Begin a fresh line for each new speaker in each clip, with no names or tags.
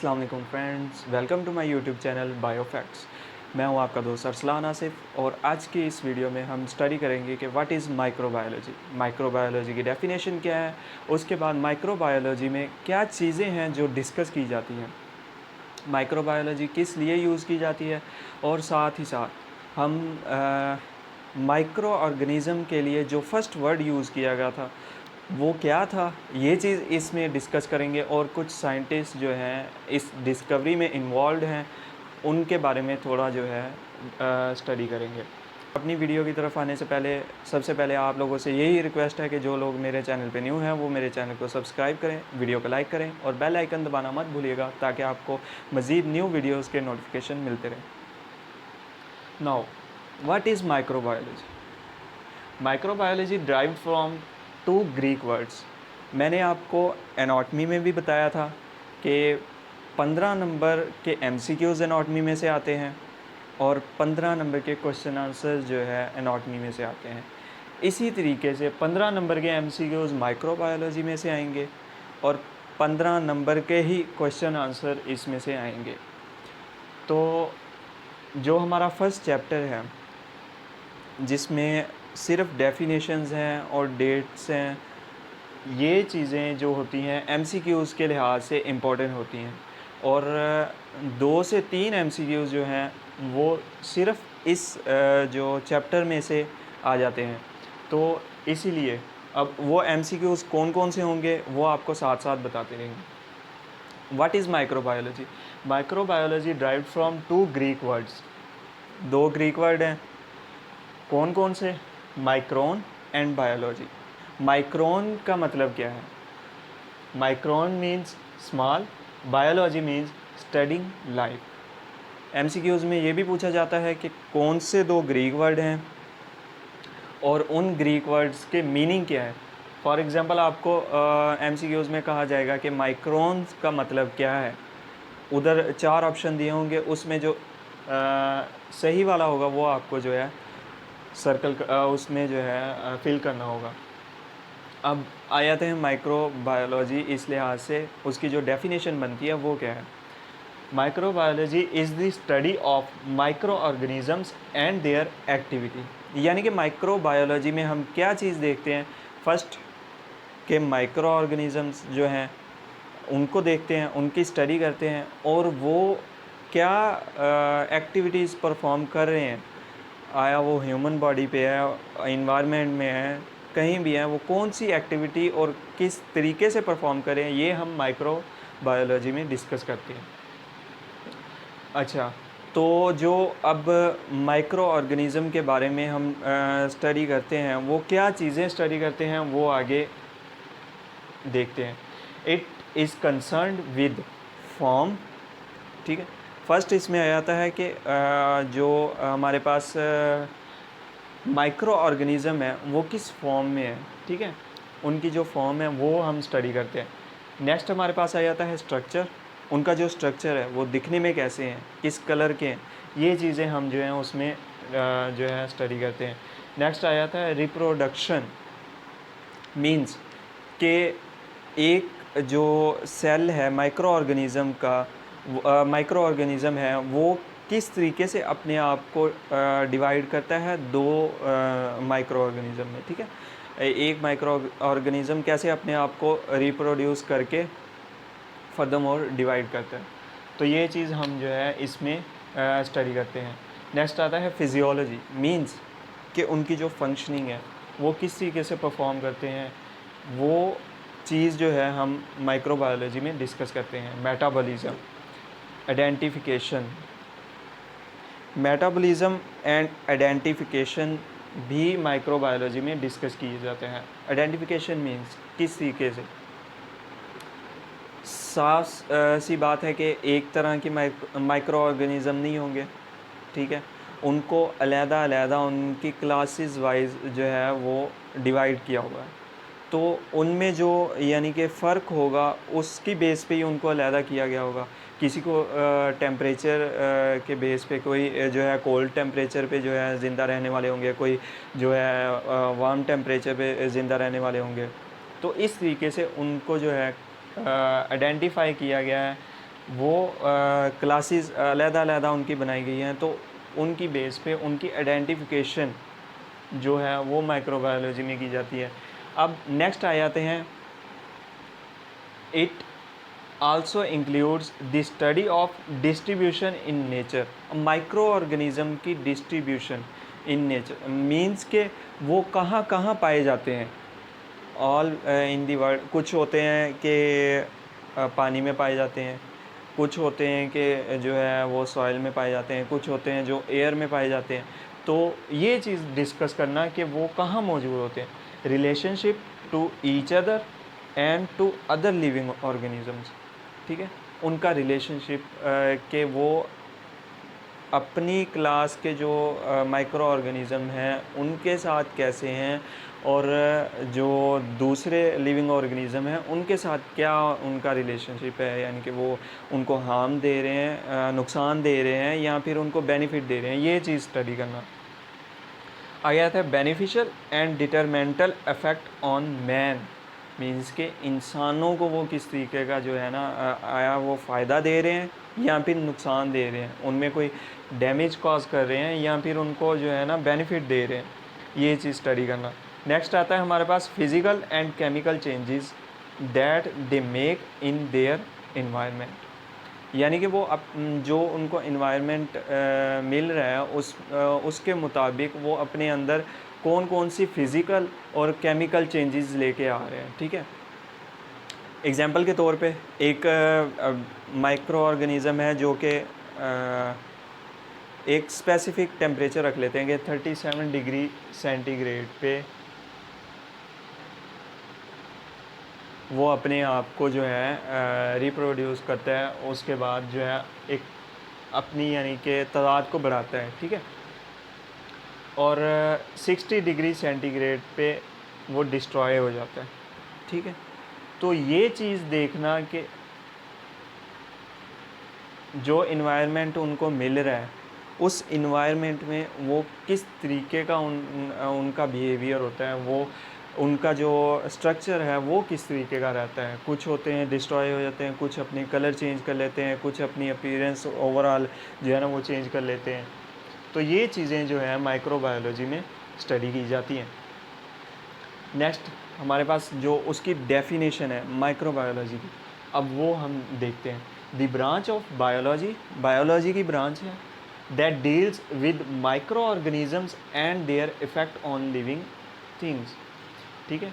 अस्सलाम वालेकुम friends, welcome to my YouTube channel Biofacts. मैं हूं आपका दोस्त अरसलान आसिफ और आज की इस वीडियो में हम स्टडी करेंगे कि व्हाट इज़ माइक्रोबायोलॉजी। माइक्रोबायोलॉजी की डेफिनेशन क्या है, उसके बाद माइक्रोबायोलॉजी में क्या चीज़ें हैं जो डिस्कस की जाती हैं, माइक्रोबायोलॉजी किस लिए यूज़ की जाती है, और साथ ही साथ हम माइक्रो ऑर्गेनिज़म के लिए जो फर्स्ट वर्ड यूज़ किया गया था वो क्या था, ये चीज़ इसमें डिस्कस करेंगे। और कुछ साइंटिस्ट जो हैं इस डिस्कवरी में इन्वॉल्व हैं, उनके बारे में थोड़ा जो है स्टडी करेंगे। अपनी वीडियो की तरफ आने से पहले सबसे पहले आप लोगों से यही रिक्वेस्ट है कि जो लोग मेरे चैनल पे न्यू हैं वो मेरे चैनल को सब्सक्राइब करें, वीडियो को लाइक करें और बेल आइकन दबाना मत भूलिएगा ताकि आपको मज़ीद न्यू वीडियोज़ के नोटिफिकेशन मिलते रहें। Now what is microbiology? Microbiology derived from two Greek words. मैंने आपको एनाटॉमी में भी बताया था कि 15 नंबर के एमसीक्यूज़ एनाटॉमी में से आते हैं और 15 नंबर के क्वेश्चन आंसर जो है एनाटॉमी में से आते हैं। इसी तरीके से 15 नंबर के एमसीक्यूज़ माइक्रोबायोलॉजी में से आएंगे और 15 नंबर के ही क्वेश्चन आंसर इसमें से आएंगे। तो जो हमारा फर्स्ट चैप्टर है जिसमें सिर्फ डेफिनेशंस हैं और डेट्स हैं, ये चीज़ें जो होती हैं एमसीक्यूज़ के लिहाज से इम्पोर्टेंट होती हैं और 2 से 3 एमसीक्यूज़ जो हैं वो सिर्फ इस जो चैप्टर में से आ जाते हैं। तो इसीलिए अब वो एमसीक्यूज़ कौन कौन से होंगे वो आपको साथ साथ बताते रहेंगे। What is microbiology? Microbiology derived from 2 Greek words. 2 Greek word हैं, कौन कौन से? Micron and biology. माइक्रोन का मतलब क्या है? Micron means small, biology means studying life. MCQs में ये भी पूछा जाता है कि कौन से 2 ग्रीक वर्ड हैं और उन ग्रीक वर्ड्स के मीनिंग क्या है। फॉर एग्ज़ाम्पल आपको एमसीक्यूज़ में कहा जाएगा कि माइक्रोन का मतलब क्या है। उधर 4 ऑप्शन दिए होंगे, उसमें जो सही वाला होगा वो आपको जो है सर्कल उसमें जो है फिल करना होगा। अब आ जाते हैं माइक्रोबायोलॉजी, इस लिहाज से उसकी जो डेफिनेशन बनती है वो क्या है। Microbiology is the study of micro organisms and there activity. यानी कि माइक्रोबायोलॉजी में हम क्या चीज़ देखते हैं, फर्स्ट के माइक्रो ऑर्गेनिजम्स जो हैं उनको देखते हैं, उनकी स्टडी करते हैं और वो क्या एक्टिविटीज़ परफॉर्म कर रहे हैं, आया वो ह्यूमन बॉडी पे है, इन्वायरमेंट में है, कहीं भी है, वो कौन सी एक्टिविटी और किस तरीके से परफॉर्म करें, ये हम माइक्रो बायोलॉजी में डिस्कस करते हैं। अच्छा, तो जो अब माइक्रो ऑर्गेनिज़म के बारे में हम स्टडी करते हैं, वो क्या चीज़ें स्टडी करते हैं वो आगे देखते हैं। It is concerned with form, ठीक है। फर्स्ट इसमें आ जाता है कि जो हमारे पास माइक्रो ऑर्गेनिज़म है वो किस फॉर्म में है, ठीक है, उनकी जो फॉर्म है वो हम स्टडी करते हैं। नेक्स्ट हमारे पास आ जाता है स्ट्रक्चर, उनका जो स्ट्रक्चर है वो दिखने में कैसे हैं, किस कलर के हैं, ये चीज़ें हम जो हैं उसमें जो है स्टडी करते हैं। नेक्स्ट आ जाता है रिप्रोडक्शन, मींस कि एक जो सेल है माइक्रो ऑर्गेनिज़म का, माइक्रो ऑर्गेनिज़म है वो किस तरीके से अपने आप को डिवाइड करता है 2 माइक्रो ऑर्गेनिज़म में, ठीक है। एक माइक्रो ऑर्गेनिज़म कैसे अपने आप को रिप्रोड्यूस करके फर्दरमोर डिवाइड करता है, तो ये चीज़ हम जो है इसमें स्टडी करते हैं। नेक्स्ट आता है फिजियोलॉजी, मींस कि उनकी जो फंक्शनिंग है वो किस तरीके से परफॉर्म करते हैं, वो चीज़ जो है हम माइक्रोबायोलॉजी में डिस्कस करते हैं। Metabolism, identification, metabolism and identification भी माइक्रोबायोलॉजी में डिस्कस किए जाते हैं। आइडेंटिफिकेशन मींस किस तरीके से, साफ सी बात है कि एक तरह की माइक्रो ऑर्गेनिज़म नहीं होंगे, ठीक है, उनको अलहदा उनकी क्लासेस वाइज जो है वो डिवाइड किया हुआ है। तो उनमें जो यानी कि फ़र्क होगा उसकी बेस पे ही उनको अलहदा किया गया होगा। किसी को टेम्परेचर के बेस पे, कोई जो है कोल्ड टेम्परेचर पे जो है ज़िंदा रहने वाले होंगे, कोई जो है वार्म टेम्परेचर पे ज़िंदा रहने वाले होंगे। तो इस तरीके से उनको जो है आइडेंटिफाई किया गया है वो क्लासेस अलग-अलग उनकी बनाई गई हैं, तो उनकी बेस पे उनकी आइडेंटिफिकेशन जो है वो माइक्रोबायोलॉजी में की जाती है। अब नेक्स्ट आ जाते हैं, it also includes the study of distribution in nature. Micro organism की डिस्ट्रीब्यूशन इन नेचर मीन्स के वो कहाँ कहाँ पाए जाते हैं ऑल इन दी वर्ल्ड। कुछ होते हैं कि पानी में पाए जाते हैं, कुछ होते हैं कि जो है वो सॉइल में पाए जाते हैं, कुछ होते हैं जो एयर में पाए जाते हैं। तो ये चीज़ डिस्कस करना कि वो कहाँ मौजूद होते हैं, relationship to each other and to other living organisms. ठीक है, उनका रिलेशनशिप कि वो अपनी क्लास के जो माइक्रो ऑर्गेनिज़म हैं उनके साथ कैसे हैं, और जो दूसरे लिविंग ऑर्गेनिज़म हैं उनके साथ क्या उनका रिलेशनशिप है, यानी कि वो उनको हार्म दे रहे हैं, नुकसान दे रहे हैं, या फिर उनको बेनिफिट दे रहे हैं, ये चीज़ स्टडी करना। आया था beneficial and detrimental effect on man, means के इंसानों को वो किस तरीके का जो है ना आया वो फ़ायदा दे रहे हैं या फिर नुकसान दे रहे हैं, उनमें कोई डैमेज कॉज कर रहे हैं या फिर उनको जो है ना बेनिफिट दे रहे हैं, ये चीज़ स्टडी करना। नेक्स्ट आता है हमारे पास physical and chemical changes that they make in their environment, यानी कि वो जो उनको इन्वायरमेंट मिल रहा है उसके मुताबिक वो अपने अंदर कौन कौन सी फ़िज़िकल और केमिकल चेंजेस लेके आ रहे हैं। ठीक है, एग्जांपल के तौर पे एक माइक्रो ऑर्गेनिज़म है जो कि एक स्पेसिफिक टेम्परेचर रख लेते हैं कि 37 डिग्री सेंटीग्रेड पे वो अपने आप को जो है रिप्रोड्यूस करता है, उसके बाद जो है एक अपनी यानी कि तादाद को बढ़ाता है। ठीक है, और 60 डिग्री सेंटीग्रेड पे वो डिस्ट्रॉय हो जाता है। ठीक है, तो ये चीज़ देखना कि जो इन्वायरमेंट उनको मिल रहा है उस इन्वायरमेंट में वो किस तरीके का उनका बिहेवियर होता है, वो उनका जो स्ट्रक्चर है वो किस तरीके का रहता है। कुछ होते हैं डिस्ट्रॉय हो जाते हैं, कुछ अपनी कलर चेंज कर लेते हैं, कुछ अपनी अपीयरेंस ओवरऑल जो है ना वो चेंज कर लेते हैं। तो ये चीज़ें जो है माइक्रोबायोलॉजी में स्टडी की जाती हैं। नेक्स्ट हमारे पास जो उसकी डेफिनेशन है माइक्रोबायोलॉजी की, अब वो हम देखते हैं। The branch of biology, biology की ब्रांच है that deals with micro organisms and their effect on living things. ठीक है,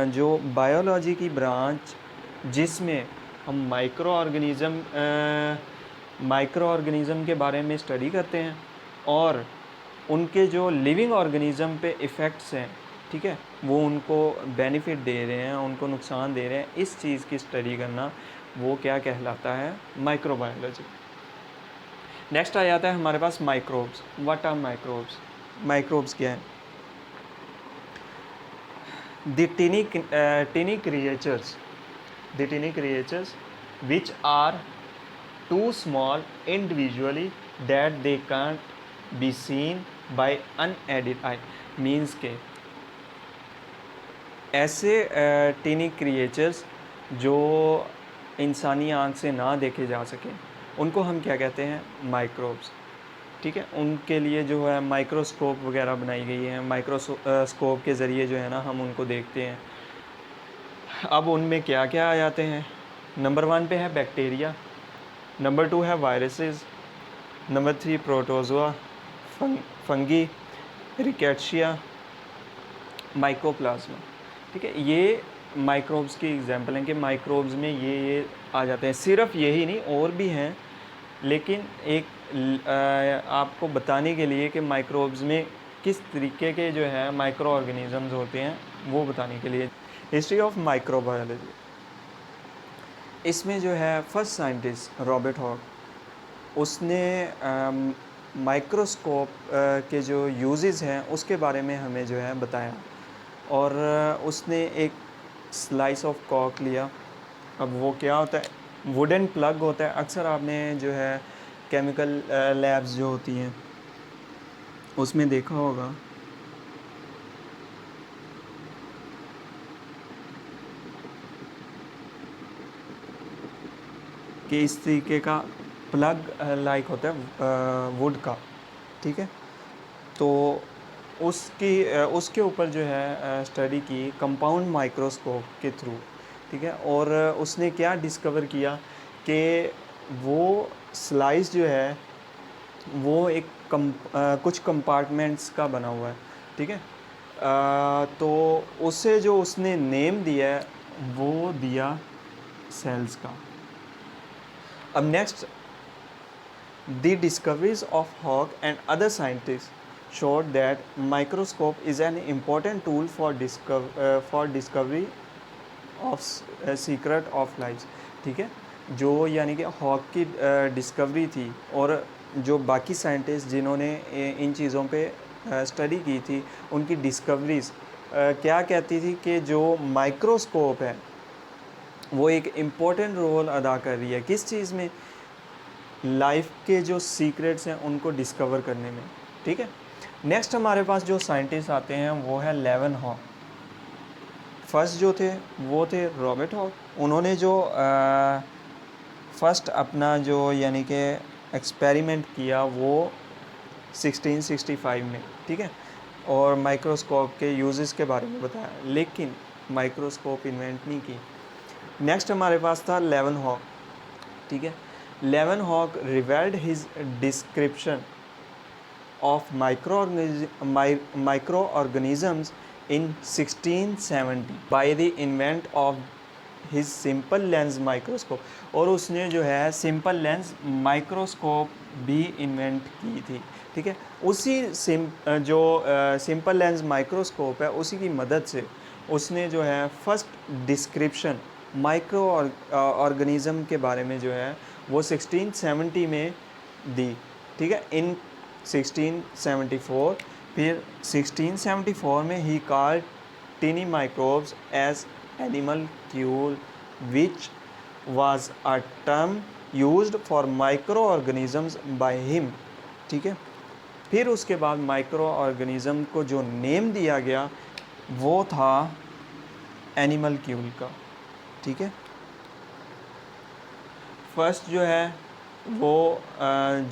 जो बायोलॉजी की ब्रांच जिसमें हम माइक्रो ऑर्गेनिज़म के बारे में स्टडी करते हैं और उनके जो लिविंग ऑर्गेनिज़म पे इफ़ेक्ट्स हैं, ठीक है, वो उनको बेनिफिट दे रहे हैं, उनको नुकसान दे रहे हैं, इस चीज़ की स्टडी करना वो क्या कहलाता है, माइक्रोबायोलॉजी। नेक्स्ट आ जाता है हमारे पास microbes. What are microbes? Microbes क्या है? The tiny creatures which are too small individually that they can't be seen by unaided eye, means के ऐसे टिनी क्रिएचर्स जो इंसानी आँख से ना देखे जा सकें उनको हम क्या कहते हैं, माइक्रोब्स। ठीक है, उनके लिए जो है माइक्रोस्कोप वगैरह बनाई गई है, माइक्रोस्कोप के ज़रिए जो है ना हम उनको देखते हैं। अब उनमें क्या क्या आ जाते हैं? नंबर 1 पे है बैक्टीरिया, नंबर 2 है viruses, number 3 protozoa, fungi, rickettsia, mycoplasma. ठीक है, ये माइक्रोब्स की एग्जांपल हैं कि माइक्रोब्स में ये आ जाते हैं। सिर्फ यही नहीं और भी हैं, लेकिन एक आपको बताने के लिए कि माइक्रोब्स में किस तरीके के जो है माइक्रो ऑर्गेनिजम्स होते हैं वो बताने के लिए। हिस्ट्री ऑफ माइक्रोबायोलॉजी, इसमें जो है फर्स्ट साइंटिस्ट रॉबर्ट हॉक, उसने माइक्रोस्कोप के जो यूजेस हैं उसके बारे में हमें जो है बताया, और उसने एक स्लाइस ऑफ कॉक लिया। अब वो क्या होता है, वुडन प्लग होता है। अक्सर आपने जो है केमिकल लैब्स जो होती हैं उसमें देखा होगा, कि इस तरीके का प्लग लाइक होता है वुड का, ठीक है। तो उसके ऊपर जो है स्टडी की कंपाउंड माइक्रोस्कोप के थ्रू, ठीक है। और उसने क्या डिस्कवर किया कि वो स्लाइस जो है वो एक कुछ कंपार्टमेंट्स का बना हुआ है, ठीक है। तो उसे जो उसने नेम दिया है वो दिया सेल्स का। अब next, the discoveries of Hooke and other scientist showed that microscope is an important tool for discovery of secret of life, ठीक है। जो यानी कि हॉक की डिस्कवरी थी और जो बाकी साइंटिस्ट जिन्होंने इन चीज़ों पे स्टडी की थी उनकी डिस्कवरीज क्या कहती थी कि जो माइक्रोस्कोप है वो एक इम्पोर्टेंट रोल अदा कर रही है किस चीज़ में, लाइफ के जो सीक्रेट्स हैं उनको डिस्कवर करने में, ठीक है। नेक्स्ट हमारे पास जो साइंटिस्ट आते हैं वो है लेवन हॉक। फर्स्ट जो थे वो थे रॉबर्ट हॉक। उन्होंने जो फर्स्ट अपना जो यानी कि एक्सपेरिमेंट किया वो 1665 में, ठीक है। और माइक्रोस्कोप के यूजेस के बारे में बताया, लेकिन माइक्रोस्कोप इन्वेंट नहीं की। नेक्स्ट हमारे पास था लेवन हॉक, ठीक है। Leeuwenhoek revealed his description of microorganisms in 1670 by the invent of his simple lens microscope। और उसने जो है सिंपल लेंस माइक्रोस्कोप भी इन्वेंट की थी, ठीक है। उसी जो सिंपल लेंस माइक्रोस्कोप है उसी की मदद से उसने जो है फर्स्ट डिस्क्रिप्शन माइक्रो ऑर्गेनिज्म के बारे में जो है वो 1670 में दी, ठीक है। इन 1674, फिर 1674 में ही called tiny microbes as animalcule which was a term used for micro organisms by him, ठीक है। फिर उसके बाद माइक्रो ऑर्गेनिज्म को जो नेम दिया गया वो था एनिमलक्यूल का, ठीक है। फर्स्ट जो है वो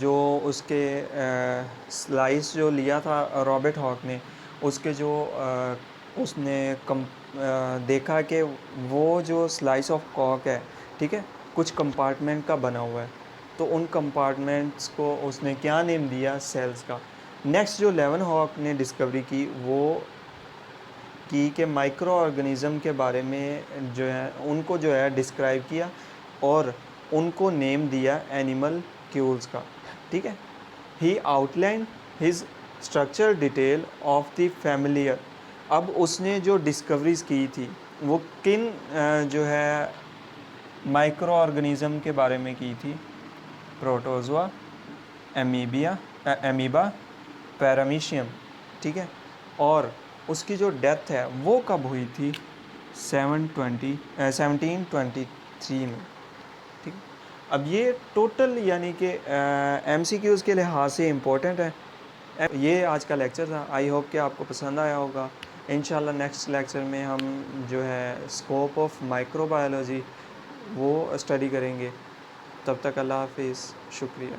जो उसके स्लाइस जो लिया था रॉबर्ट हॉक ने, उसके जो उसने देखा कि वो जो स्लाइस ऑफ कॉक है, ठीक है, कुछ कंपार्टमेंट का बना हुआ है, तो उन कंपार्टमेंट्स को उसने क्या नेम दिया, सेल्स का। नेक्स्ट जो लेवन हॉक ने डिस्कवरी की वो की कि माइक्रो ऑर्गेनिज़म के बारे में जो है उनको जो है डिस्क्राइब किया और उनको नेम दिया एनिमल क्यूल्स का, ठीक है। He outline his structure detail of the familiar. अब उसने जो डिस्कवरीज की थी वो किन जो है माइक्रो ऑर्गेनिज़म के बारे में की थी, प्रोटोजोआ, एमीबा, पैरामीशियम, ठीक है। और उसकी जो डेथ है वो कब हुई थी, 1723 में, ठीक है। अब ये टोटल यानी कि MCQs के लिहाज से इम्पोर्टेंट है। ये आज का लेक्चर था, आई होप कि आपको पसंद आया होगा। इंशाल्लाह नेक्स्ट लेक्चर में हम जो है स्कोप ऑफ माइक्रोबायोलॉजी वो स्टडी करेंगे। तब तक अल्लाह हाफिज़, शुक्रिया।